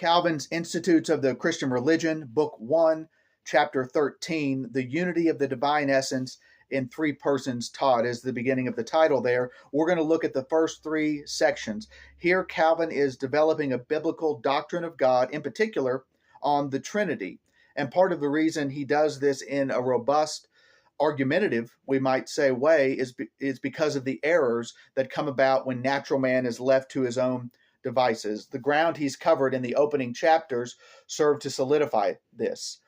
Calvin's Institutes of the Christian Religion, Book 1, Chapter 13, The Unity of the Divine Essence in Three Persons Taught is the beginning of the title there. We're going to look at the first three sections. Here, Calvin is developing a biblical doctrine of God, in particular on the Trinity. And part of the reason he does this in a robust, argumentative, we might say, way is because of the errors that come about when natural man is left to his own devices. The ground he's covered in the opening chapters serve to solidify this.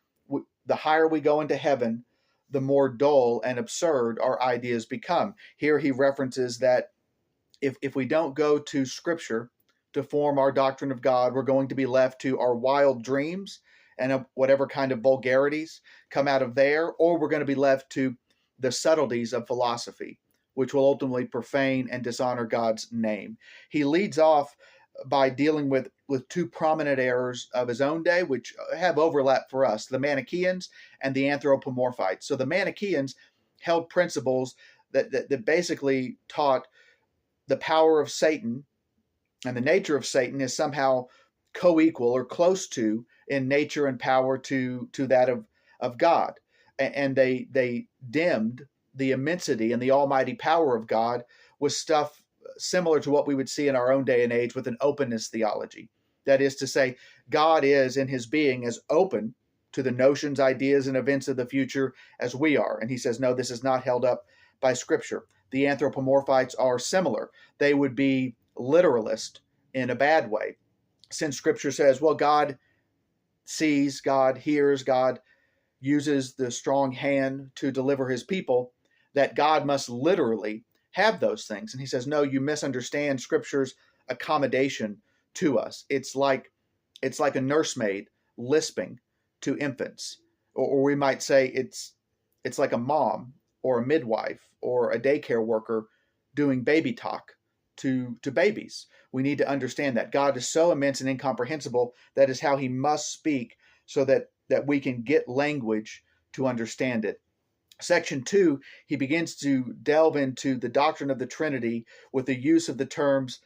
The higher we go into heaven, the more dull and absurd our ideas become. Here he references that if we don't go to Scripture to form our doctrine of God, we're going to be left to our wild dreams and whatever kind of vulgarities come out of there, or we're going to be left to the subtleties of philosophy, which will ultimately profane and dishonor God's name. He leads off by dealing with two prominent errors of his own day, which have overlap for us, the Manichaeans and the Anthropomorphites. So the Manichaeans held principles that basically taught the power of Satan and the nature of Satan is somehow co-equal or close to in nature and power to that of God. And they dimmed the immensity and the almighty power of God with stuff similar to what we would see in our own day and age with an openness theology. That is to say, God is in his being as open to the notions, ideas, and events of the future as we are. And he says, no, this is not held up by Scripture. The Anthropomorphites are similar. They would be literalist in a bad way. Since Scripture says, well, God sees, God hears, God uses the strong hand to deliver his people, that God must literally have those things. And he says, no, you misunderstand Scripture's accommodation to us. It's like a nursemaid lisping to infants, or we might say it's like a mom or a midwife or a daycare worker doing baby talk to babies. We need to understand that God is so immense and incomprehensible. That is how he must speak so that we can get language to understand it. Section 2, he begins to delve into the doctrine of the Trinity with the use of the terms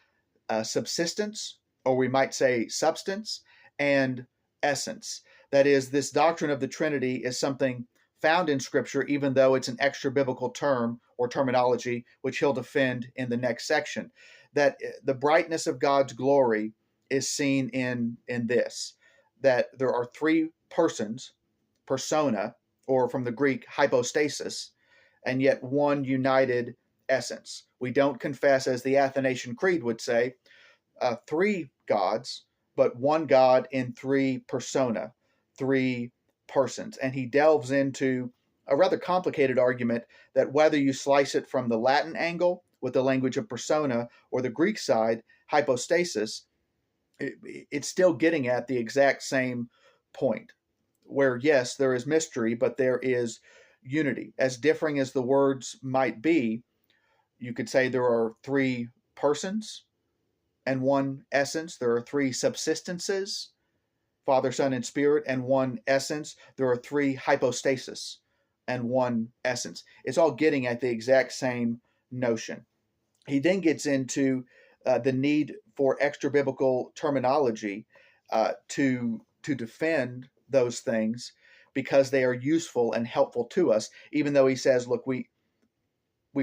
subsistence, or we might say substance, and essence. That is, this doctrine of the Trinity is something found in Scripture, even though it's an extra biblical term or terminology, which he'll defend in the next section. That the brightness of God's glory is seen in this, that there are three persons, persona, or from the Greek, hypostasis, and yet one united essence. We don't confess, as the Athanasian Creed would say, three gods, but one God in three persona, three persons. And he delves into a rather complicated argument that whether you slice it from the Latin angle with the language of persona or the Greek side, hypostasis, it's still getting at the exact same point, where yes, there is mystery, but there is unity. As differing as the words might be, you could say there are three persons and one essence. There are three subsistences, Father, Son, and Spirit, and one essence. There are three hypostasis and one essence. It's all getting at the exact same notion. He then gets into the need for extra biblical terminology to defend those things because they are useful and helpful to us, even though he says, look, we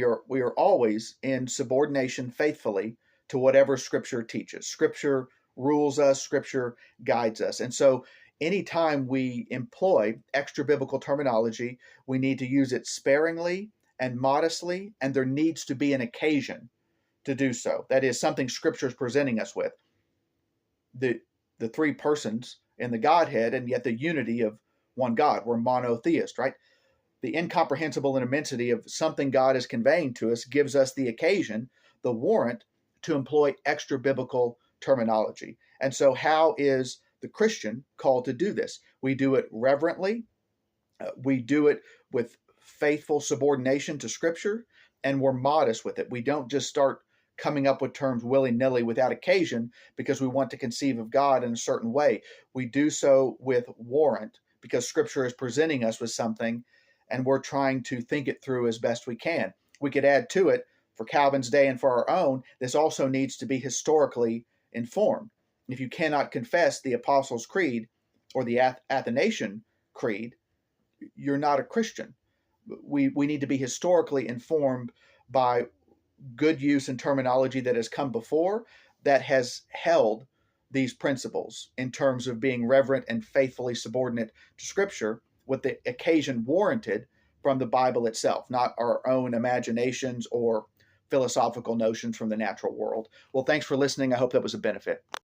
are always in subordination faithfully to whatever Scripture teaches. Scripture rules us, Scripture guides us. And so anytime we employ extra biblical terminology, we need to use it sparingly and modestly, and there needs to be an occasion to do so. That is something Scripture is presenting us with. The three persons in the Godhead, and yet the unity of one God. We're monotheist, right? The incomprehensible immensity of something God is conveying to us gives us the occasion, the warrant, to employ extra biblical terminology. And so how is the Christian called to do this? We do it reverently. We do it with faithful subordination to Scripture, and we're modest with it. We don't just start coming up with terms willy-nilly without occasion because we want to conceive of God in a certain way. We do so with warrant because Scripture is presenting us with something and we're trying to think it through as best we can. We could add to it, for Calvin's day and for our own, this also needs to be historically informed. If you cannot confess the Apostles' Creed or the Athanasian Creed, you're not a Christian. We need to be historically informed by good use and terminology that has come before that has held these principles in terms of being reverent and faithfully subordinate to Scripture with the occasion warranted from the Bible itself, not our own imaginations or philosophical notions from the natural world. Well, thanks for listening. I hope that was a benefit.